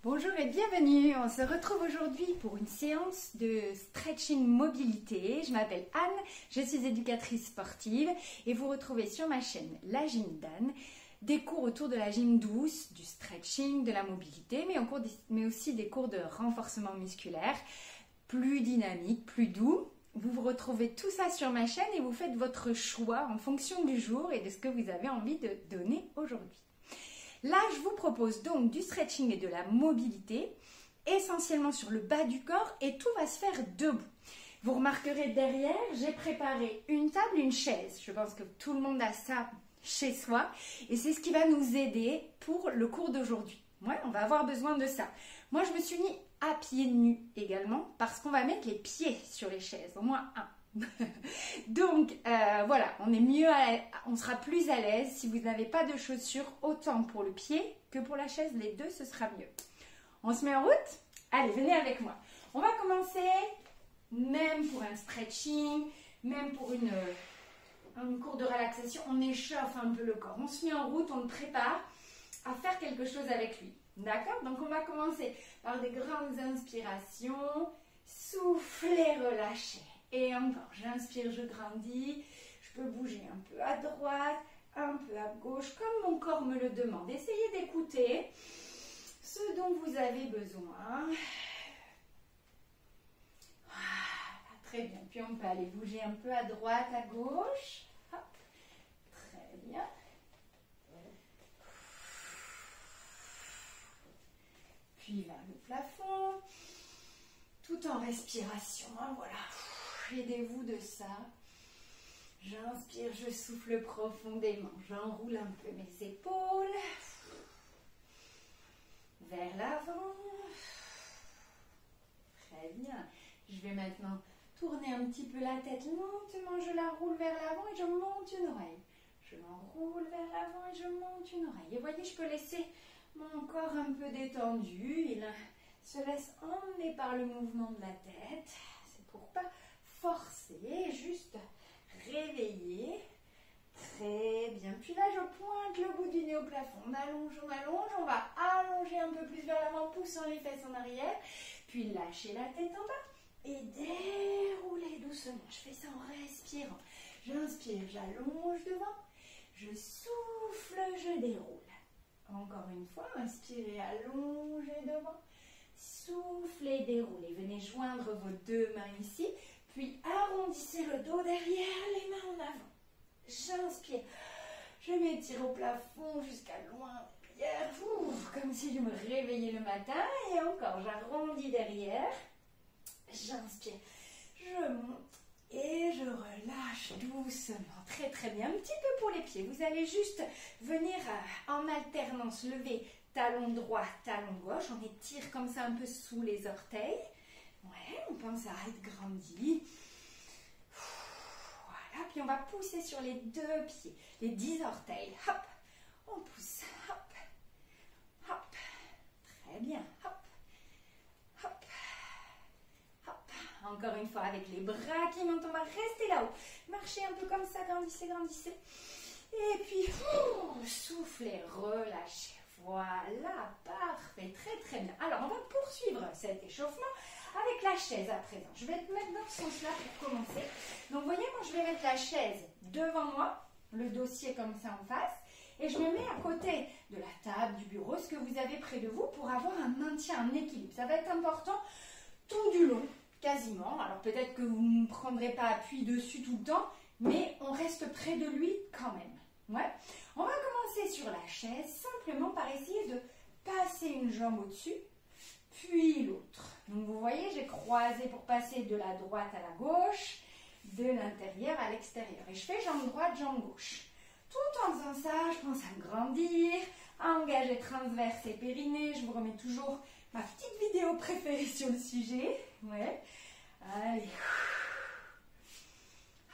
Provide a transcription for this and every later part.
Bonjour et bienvenue, on se retrouve aujourd'hui pour une séance de stretching mobilité. Je m'appelle Anne, je suis éducatrice sportive et vous retrouvez sur ma chaîne La Gym d'Anne des cours autour de la gym douce, du stretching, de la mobilité, mais aussi des cours de renforcement musculaire plus dynamiques, plus doux. Vous retrouvez tout ça sur ma chaîne et vous faites votre choix en fonction du jour et de ce que vous avez envie de donner aujourd'hui. Là, je vous propose donc du stretching et de la mobilité, essentiellement sur le bas du corps et tout va se faire debout. Vous remarquerez derrière, j'ai préparé une table, une chaise. Je pense que tout le monde a ça chez soi et c'est ce qui va nous aider pour le cours d'aujourd'hui. Ouais, on va avoir besoin de ça. Moi, je me suis mis à pieds nus également parce qu'on va mettre les pieds sur les chaises, au moins un. Donc voilà, on sera plus à l'aise si vous n'avez pas de chaussures autant pour le pied que pour la chaise, les deux ce sera mieux. On se met en route? Allez, venez avec moi. On va commencer, même pour un stretching, même pour un cours de relaxation, on échauffe un peu le corps. On se met en route, on le prépare à faire quelque chose avec lui. D'accord? Donc on va commencer par des grandes inspirations, souffler, relâcher. Et encore, j'inspire, je grandis, je peux bouger un peu à droite, un peu à gauche, comme mon corps me le demande. Essayez d'écouter ce dont vous avez besoin. Voilà, très bien. Puis on peut aller bouger un peu à droite, à gauche. Hop, très bien. Puis vers le plafond, tout en respiration, hein, voilà. Aidez-vous de ça. J'inspire, je souffle profondément. J'enroule un peu mes épaules. Vers l'avant. Très bien. Je vais maintenant tourner un petit peu la tête lentement. Je la roule vers l'avant et je monte une oreille. Je l'enroule vers l'avant et je monte une oreille. Et vous voyez, je peux laisser mon corps un peu détendu. Il se laisse emmener par le mouvement de la tête. C'est pour pas forcer, juste réveiller. Très bien. Puis là, je pointe le bout du nez au plafond. On allonge, on allonge. On va allonger un peu plus vers l'avant, poussant les fesses en arrière. Puis lâcher la tête en bas et dérouler doucement. Je fais ça en respirant. J'inspire, j'allonge devant. Je souffle, je déroule. Encore une fois, inspirez, allongez devant. Soufflez, déroulez. Venez joindre vos deux mains ici. Puis arrondissez le dos derrière, les mains en avant. J'inspire. Je m'étire au plafond jusqu'à loin derrière. Comme si je me réveillais le matin. Et encore, j'arrondis derrière. J'inspire. Je monte et je relâche doucement. Très très bien. Un petit peu pour les pieds. Vous allez juste venir en alternance lever talon droit, talon gauche. On étire comme ça un peu sous les orteils. Ouais, on pense à être grandi. Voilà, puis on va pousser sur les deux pieds, les 10 orteils. Hop, on pousse. Hop, hop. Très bien. Hop, hop, hop. Encore une fois, avec les bras qui montent, on va rester là-haut. Marchez un peu comme ça, grandissez, grandissez. Et puis, soufflez, relâchez. Voilà, parfait, très très bien. Alors, on va poursuivre cet échauffement avec la chaise à présent. Je vais te mettre dans ce sens-là pour commencer. Donc, vous voyez, moi, je vais mettre la chaise devant moi, le dossier comme ça en face, et je me mets à côté de la table, du bureau, ce que vous avez près de vous pour avoir un maintien, un équilibre. Ça va être important tout du long, quasiment. Alors, peut-être que vous ne prendrez pas appui dessus tout le temps, mais on reste près de lui quand même. Ouais. On va commencer sur la chaise simplement par essayer de passer une jambe au-dessus, puis l'autre. Donc vous voyez, j'ai croisé pour passer de la droite à la gauche, de l'intérieur à l'extérieur. Et je fais jambe droite, jambe gauche. Tout en faisant ça, je pense à grandir, à engager transverse et périnée. Je vous remets toujours ma petite vidéo préférée sur le sujet. Ouais. Allez.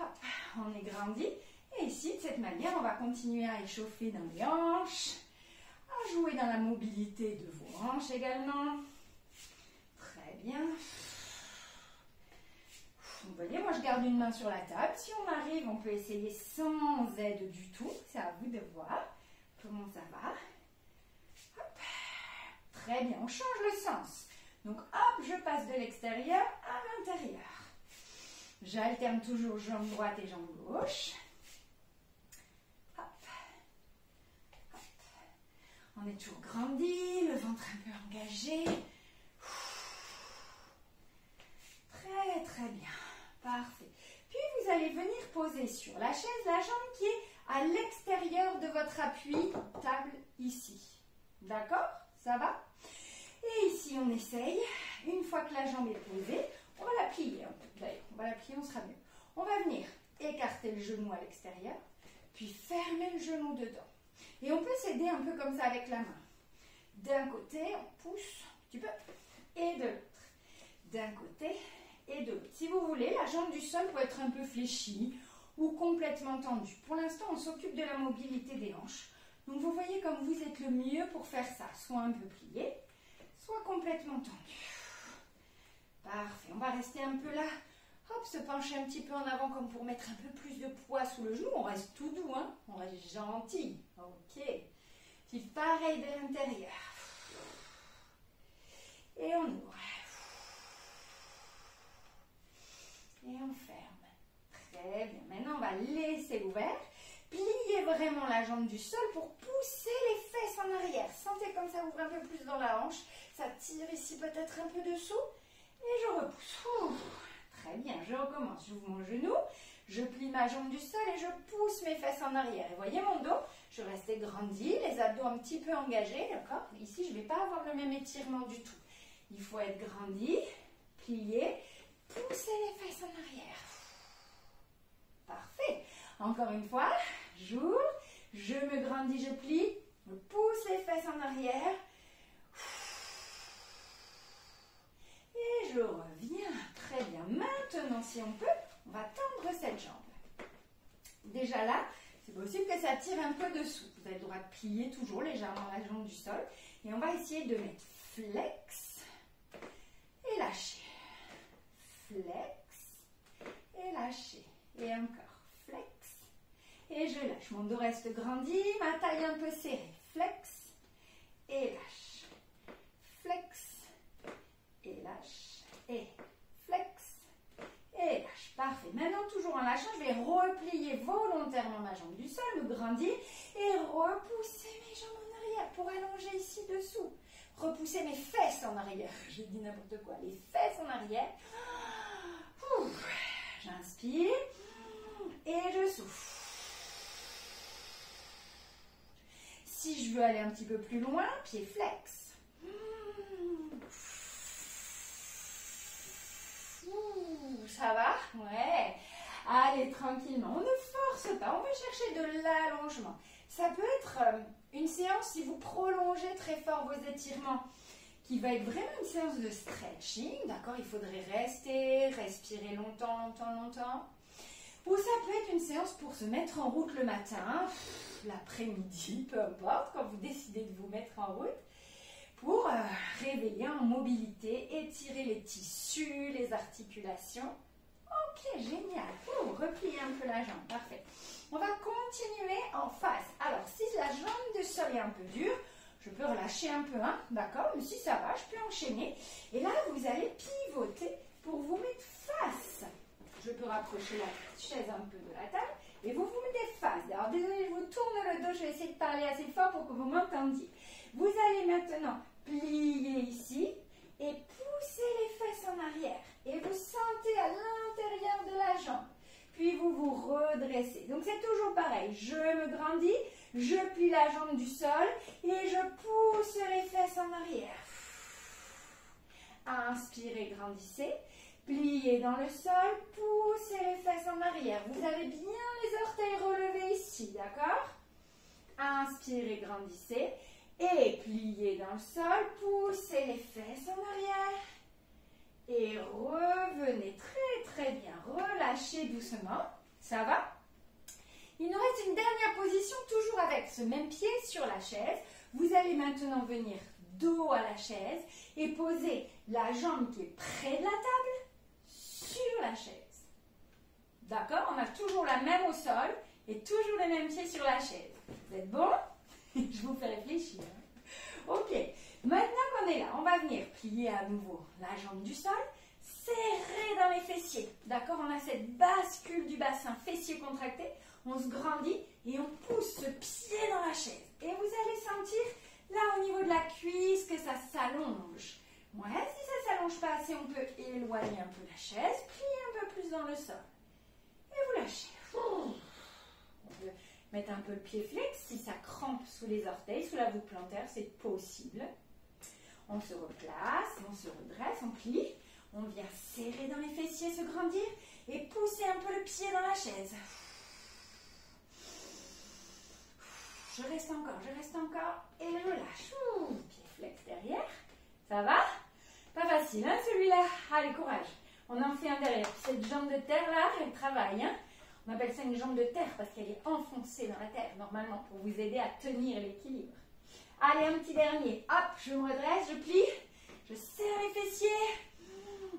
Hop, on est grandi. Et ici, de cette manière, on va continuer à échauffer dans les hanches, à jouer dans la mobilité de vos hanches également. Très bien. Vous voyez, moi je garde une main sur la table. Si on arrive, on peut essayer sans aide du tout. C'est à vous de voir comment ça va. Hop. Très bien, on change le sens. Donc hop, je passe de l'extérieur à l'intérieur. J'alterne toujours jambe droite et jambe gauche. Hop. Hop. On est toujours grandi, le ventre un peu engagé. Très très bien. Parfait. Puis vous allez venir poser sur la chaise la jambe qui est à l'extérieur de votre appui table ici. D'accord? Ça va? Et ici on essaye, une fois que la jambe est posée, on va la plier un peu. D'ailleurs, on va la plier, on sera mieux. On va venir écarter le genou à l'extérieur, puis fermer le genou dedans. Et on peut s'aider un peu comme ça avec la main. D'un côté, on pousse un petit peu, et de l'autre. D'un côté et de l'autre. Si vous voulez, la jambe du sol peut être un peu fléchie ou complètement tendue. Pour l'instant, on s'occupe de la mobilité des hanches. Donc vous voyez comme vous êtes le mieux pour faire ça. Soit un peu plié, soit complètement tendu. Parfait. On va rester un peu là. Hop, se pencher un petit peu en avant comme pour mettre un peu plus de poids sous le genou. On reste tout doux, hein. On reste gentil. Ok. Puis pareil de l'intérieur. Et on ouvre. Et on ferme. Très bien. Maintenant, on va laisser ouvert. Pliez vraiment la jambe du sol pour pousser les fesses en arrière. Sentez comme ça ouvre un peu plus dans la hanche. Ça tire ici peut-être un peu dessous. Et je repousse. Très bien, je recommence. J'ouvre mon genou, je plie ma jambe du sol et je pousse mes fesses en arrière. Et voyez mon dos, je reste grandi, les abdos un petit peu engagés, d'accord? Ici, je ne vais pas avoir le même étirement du tout. Il faut être grandi, plié, pousser les fesses en arrière. Parfait. Encore une fois, j'ouvre, je me grandis, je plie, je pousse les fesses en arrière. Et je reviens. Très bien. Maintenant, si on peut, on va tendre cette jambe. Déjà là, c'est possible que ça tire un peu dessous. Vous avez le droit de plier toujours légèrement la jambe du sol. Et on va essayer de mettre flex et lâcher. Flex et lâcher. Et encore. Flex et je lâche. Mon dos reste grandi, ma taille un peu serrée. Flex et lâche. Flex et lâche. Et flex et lâche. Parfait. Maintenant, toujours en lâchant, je vais replier volontairement ma jambe du sol, me grandir et repousser mes jambes en arrière pour allonger ici dessous. Repousser mes fesses en arrière. Je dis n'importe quoi. Les fesses en arrière. J'inspire et je souffle. Si je veux aller un petit peu plus loin, pied flex. Ça va? Ouais. Allez, tranquillement. On ne force pas. On va chercher de l'allongement. Ça peut être une séance, si vous prolongez très fort vos étirements, qui va être vraiment une séance de stretching. D'accord? Il faudrait rester, respirer longtemps, longtemps, longtemps. Ou ça peut être une séance pour se mettre en route le matin, l'après-midi, peu importe, quand vous décidez de vous mettre en route, pour réveiller en mobilité, étirer les tissus, les articulations. Ok, génial. Replier un peu la jambe, parfait. On va continuer en face. Alors, si la jambe de sol est un peu dure, je peux relâcher un peu, hein, d'accord? Mais si ça va, je peux enchaîner. Et là, vous allez pivoter pour vous mettre face. Je peux rapprocher la chaise un peu de la table et vous vous mettez face. Alors, désolé, je vous tourne le dos. Je vais essayer de parler assez fort pour que vous m'entendiez. Vous allez maintenant plier ici et pousser les fesses en arrière. Et vous sentez à l'intérieur de la jambe. Puis vous vous redressez. Donc c'est toujours pareil. Je me grandis, je plie la jambe du sol et je pousse les fesses en arrière. Inspirez, grandissez. Pliez dans le sol, poussez les fesses en arrière. Vous avez bien les orteils relevés ici, d'accord? Inspirez, grandissez. Et pliez dans le sol, poussez les fesses en arrière. Et revenez très très bien. Relâchez doucement. Ça va? Il nous reste une dernière position, toujours avec ce même pied sur la chaise. Vous allez maintenant venir dos à la chaise et poser la jambe qui est près de la table sur la chaise. D'accord? On a toujours la même au sol et toujours les mêmes pieds sur la chaise. Vous êtes bon? Je vous fais réfléchir. Ok. Maintenant qu'on va venir plier à nouveau la jambe du sol, serrer dans les fessiers. D'accord? On a cette bascule du bassin, fessier contracté. On se grandit et on pousse ce pied dans la chaise. Et vous allez sentir là au niveau de la cuisse que ça s'allonge. Ouais, si ça ne s'allonge pas assez, on peut éloigner un peu la chaise, plier un peu plus dans le sol. Et vous lâchez. On peut mettre un peu le pied flex. Si ça crampe sous les orteils, sous la voûte plantaire, c'est possible. On se replace, on se redresse, on plie. On vient serrer dans les fessiers, se grandir et pousser un peu le pied dans la chaise. Je reste encore et je lâche. Pied flex derrière. Ça va? Pas facile, hein, celui-là. Allez, courage. On en fait un derrière. Cette jambe de terre là, elle travaille. Hein. On appelle ça une jambe de terre parce qu'elle est enfoncée dans la terre, normalement, pour vous aider à tenir l'équilibre. Allez, un petit dernier. Hop, je me redresse, je plie. Je serre les fessiers.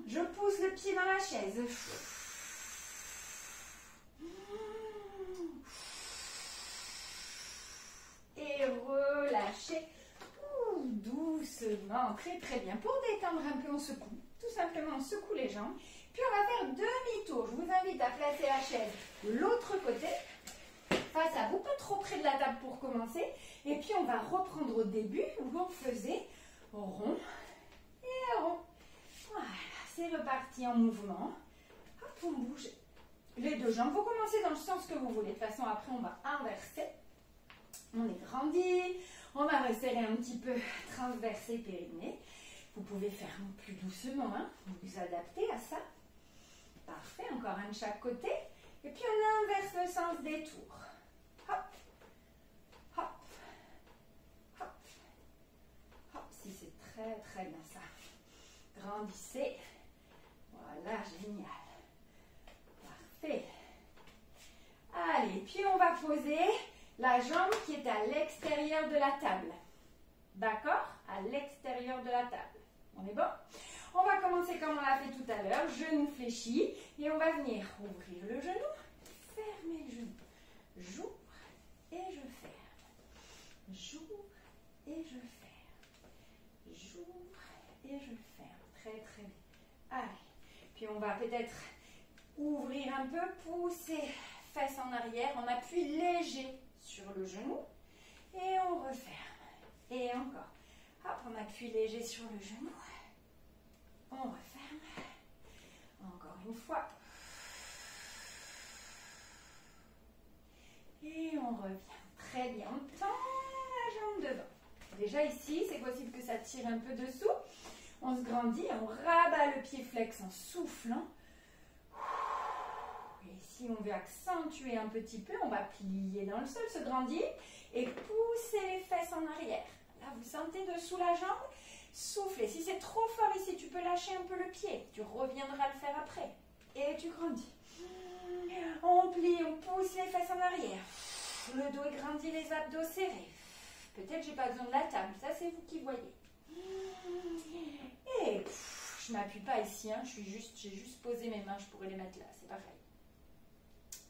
Je pousse le pied dans la chaise. Et relâchez doucement. Très très bien. Pour détendre un peu, on secoue. Tout simplement, on secoue les jambes. Puis on va faire demi-tour. Je vous invite à placer la chaise de l'autre côté, face à vous, pas trop près de la table pour commencer. Et puis on va reprendre au début où on faisait rond et rond. Voilà, c'est reparti en mouvement. Hop, on bouge les deux jambes. Vous commencez dans le sens que vous voulez. De toute façon, après, on va inverser. On est grandi. On va resserrer un petit peu, transverser périnée. Vous pouvez faire plus doucement, hein. Vous adaptez à ça. Parfait, encore un de chaque côté. Et puis on inverse le sens des tours. Hop, hop, hop, hop. Si, c'est très très bien ça. Grandissez. Voilà, génial. Parfait. Allez, puis on va poser la jambe qui est à l'extérieur de la table. D'accord? À l'extérieur de la table. On est bon? On va commencer comme on l'a fait tout à l'heure, genou fléchi, et on va venir ouvrir le genou, fermer le genou. J'ouvre et je ferme. J'ouvre et je ferme. J'ouvre et je ferme. Très très bien. Allez. Puis on va peut-être ouvrir un peu, pousser fesses en arrière, on appuie léger sur le genou et on referme. Et encore. Hop, on appuie léger sur le genou. On referme. Encore une fois. Et on revient. Très bien. On tend la jambe devant. Déjà ici, c'est possible que ça tire un peu dessous. On se grandit, on rabat le pied flex en soufflant. Et si on veut accentuer un petit peu, on va plier dans le sol, se grandir et pousser les fesses en arrière. Là, vous sentez dessous la jambe. Soufflez. Si c'est trop fort ici, tu peux lâcher un peu le pied. Tu reviendras le faire après. Et tu grandis. On plie, on pousse les fesses en arrière. Le dos est grandi, les abdos serrés. Peut-être j'ai pas besoin de la table. Ça, c'est vous qui voyez. Et je ne m'appuie pas ici. Hein. J'ai juste posé mes mains. Je pourrais les mettre là. C'est pareil.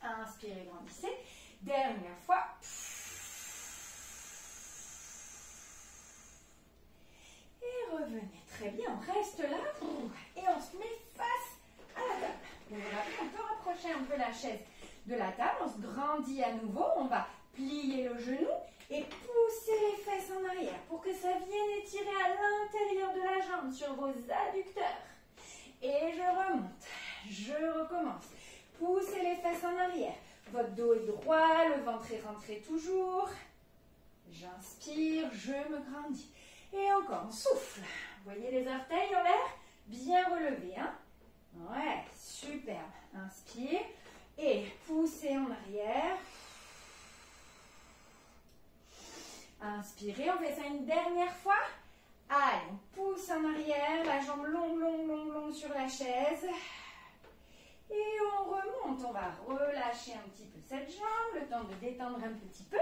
Inspirez, grandissez. Dernière fois. Et revenez. Très bien. On reste là. Et on se met face à la table. On peut rapprocher un peu la chaise de la table. On se grandit à nouveau. On va plier le genou et pousser les fesses en arrière pour que ça vienne étirer à l'intérieur de la jambe sur vos adducteurs. Et je remonte. Je recommence. Poussez les fesses en arrière. Votre dos est droit, le ventre est rentré toujours. J'inspire, je me grandis. Et encore, on souffle. Vous voyez les orteils en l'air? Bien relevés. Hein? Ouais, superbe. Inspire et poussez en arrière. Inspirez, on fait ça une dernière fois. Allez, on pousse en arrière, la jambe longue, longue, longue, longue sur la chaise. Et on remonte, on va relâcher un petit peu cette jambe, le temps de détendre un petit peu.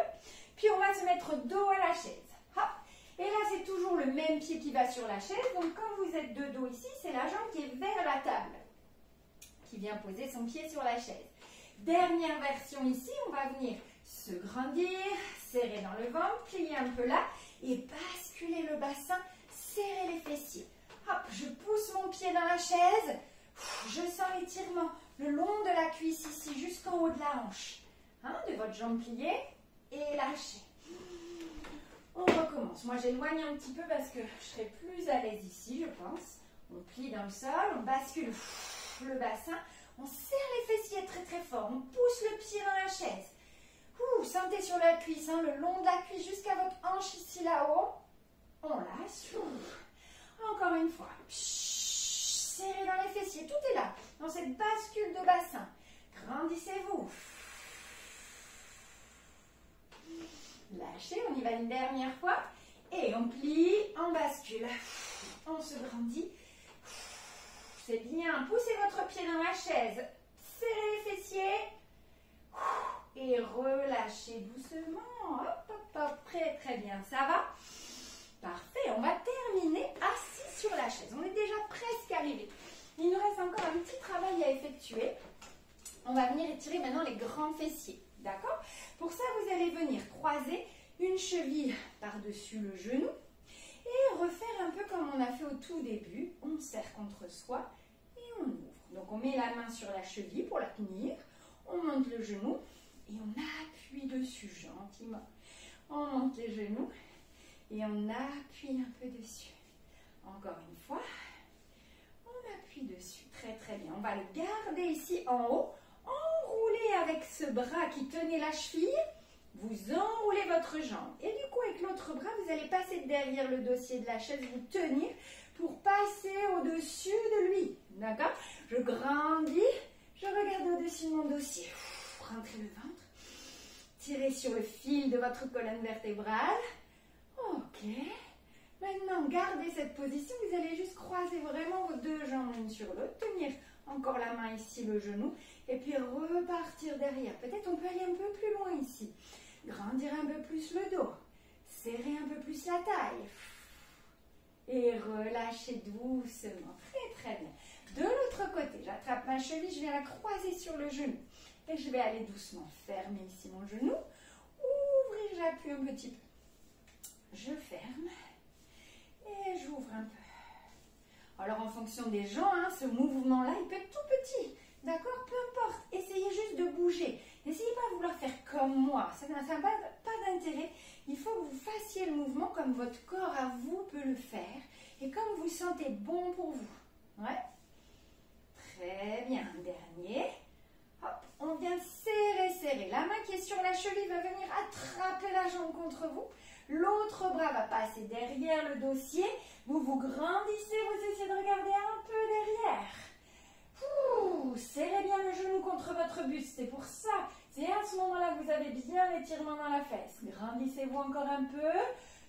Puis on va se mettre dos à la chaise. Hop. Et là, c'est toujours le même pied qui va sur la chaise. Donc, quand vous êtes de dos ici, c'est la jambe qui est vers la table, qui vient poser son pied sur la chaise. Dernière version ici, on va venir se grandir, serrer dans le ventre, plier un peu là et basculer le bassin, serrer les fessiers. Hop, je pousse mon pied dans la chaise. Je sens l'étirement le long de la cuisse ici, jusqu'en haut de la hanche. Hein, de votre jambe pliée et lâchez. On recommence. Moi, j'éloigne un petit peu parce que je serai plus à l'aise ici, je pense. On plie dans le sol, on bascule le bassin. On serre les fessiers très très fort. On pousse le pied dans la chaise. Sentez sur la cuisse, hein, le long de la cuisse jusqu'à votre hanche ici là-haut. On lâche. Encore une fois. Serrez dans les fessiers. Tout est là. Dans cette bascule de bassin. Grandissez-vous. Lâchez. On y va une dernière fois. Et on plie, on bascule. On se grandit. C'est bien. Poussez votre pied dans la chaise. Serrez les fessiers. Et relâchez doucement. Hop, hop, hop. Très, très bien. Ça va? Parfait. On va terminer assis sur la chaise. On est déjà presque arrivé. Il nous reste encore un petit travail à effectuer. On va venir étirer maintenant les grands fessiers. D'accord? Pour ça, vous allez venir croiser une cheville par-dessus le genou et refaire un peu comme on a fait au tout début. On serre contre soi et on ouvre. Donc, on met la main sur la cheville pour la tenir. On monte le genou. Et on appuie dessus gentiment. On monte les genoux et on appuie un peu dessus. Encore une fois, on appuie dessus. Très très bien. On va le garder ici en haut. Enroulez avec ce bras qui tenait la cheville. Vous enroulez votre jambe. Et du coup, avec l'autre bras, vous allez passer derrière le dossier de la chaise, vous tenir pour passer au-dessus de lui. D'accord? Je grandis. Je regarde au-dessus de mon dossier. Rentrez le ventre. Tirez sur le fil de votre colonne vertébrale. Ok. Maintenant, gardez cette position. Vous allez juste croiser vraiment vos deux jambes l'une sur l'autre. Tenir encore la main ici, le genou. Et puis repartir derrière. Peut-être on peut aller un peu plus loin ici. Grandir un peu plus le dos. Serrer un peu plus la taille. Et relâchez doucement. Très, très bien. De l'autre côté, j'attrape ma cheville. Je viens la croiser sur le genou. Et je vais aller doucement fermer ici mon genou. Ouvrir, j'appuie un petit peu. Je ferme. Et j'ouvre un peu. Alors en fonction des gens, hein, ce mouvement-là, il peut être tout petit. D'accord? Peu importe. Essayez juste de bouger. N'essayez pas de vouloir faire comme moi. Ça n'a pas d'intérêt. Il faut que vous fassiez le mouvement comme votre corps à vous peut le faire. Et comme vous sentez bon pour vous. Ouais? Très bien. Dernier. Hop, on vient serrer, serrer. La main qui est sur la cheville va venir attraper la jambe contre vous. L'autre bras va passer derrière le dossier. Vous vous grandissez, vous essayez de regarder un peu derrière. Serrez bien le genou contre votre buste. C'est pour ça. C'est à ce moment-là que vous avez bien l'étirement dans la fesse. Grandissez-vous encore un peu.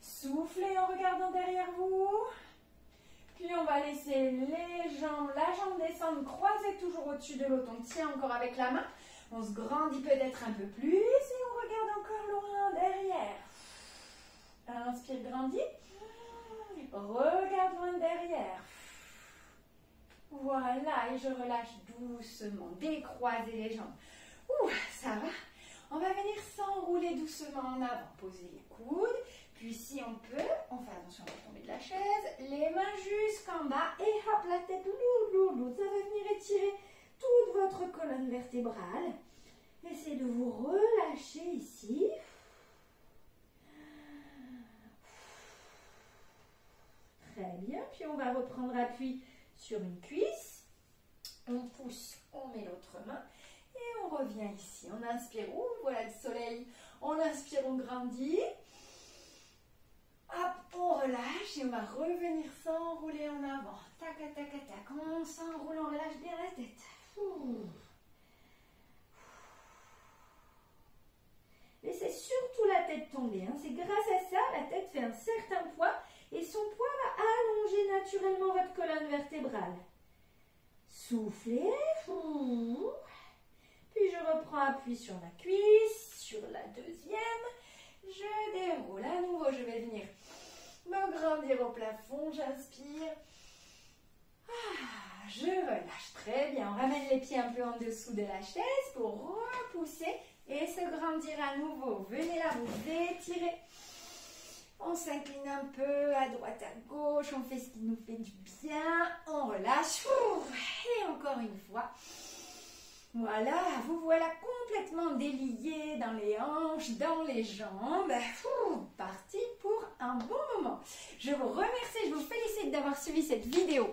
Soufflez en regardant derrière vous. Puis on va laisser les jambes, la jambe descendre, croiser toujours au-dessus de l'autre. On tient encore avec la main. On se grandit peut-être un peu plus et on regarde encore loin derrière. Inspire, grandis. Regarde loin derrière. Voilà, et je relâche doucement. Décroisez les jambes. Ça va. On va venir s'enrouler doucement en avant. Posez les coudes. Puis si on peut, on fait attention à tomber de la chaise. Les mains jusqu'en bas. Et hop, la tête lourde. Ça va venir étirer toute votre colonne vertébrale. Essayez de vous relâcher ici. Très bien. Puis on va reprendre appui sur une cuisse. On pousse, on met l'autre main. Et on revient ici. On inspire. Voilà le soleil. On inspire, on grandit. Hop, on relâche et on va revenir s'enrouler en avant. Tac, tac, tac. On s'enroule, on relâche bien la tête. Laissez surtout la tête tomber. Hein. C'est grâce à ça, la tête fait un certain poids et son poids va allonger naturellement votre colonne vertébrale. Soufflez. Puis je reprends appui sur la cuisse, sur la deuxième. Je déroule à nouveau, je vais venir me grandir au plafond, j'inspire. Je relâche, très bien. On ramène les pieds un peu en dessous de la chaise pour repousser et se grandir à nouveau. Venez là, vous étirez. On s'incline un peu à droite, à gauche, on fait ce qui nous fait du bien, on relâche, et encore une fois. Voilà, vous voilà complètement délié dans les hanches, dans les jambes. Parti pour un bon moment. Je vous remercie, je vous félicite d'avoir suivi cette vidéo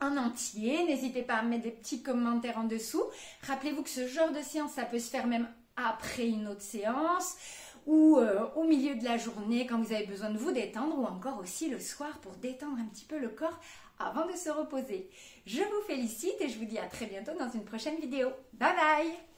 en entier. N'hésitez pas à mettre des petits commentaires en dessous. Rappelez-vous que ce genre de séance, ça peut se faire même après une autre séance ou au milieu de la journée quand vous avez besoin de vous détendre ou encore aussi le soir pour détendre un petit peu le corps avant de se reposer. Je vous félicite et je vous dis à très bientôt dans une prochaine vidéo. Bye bye!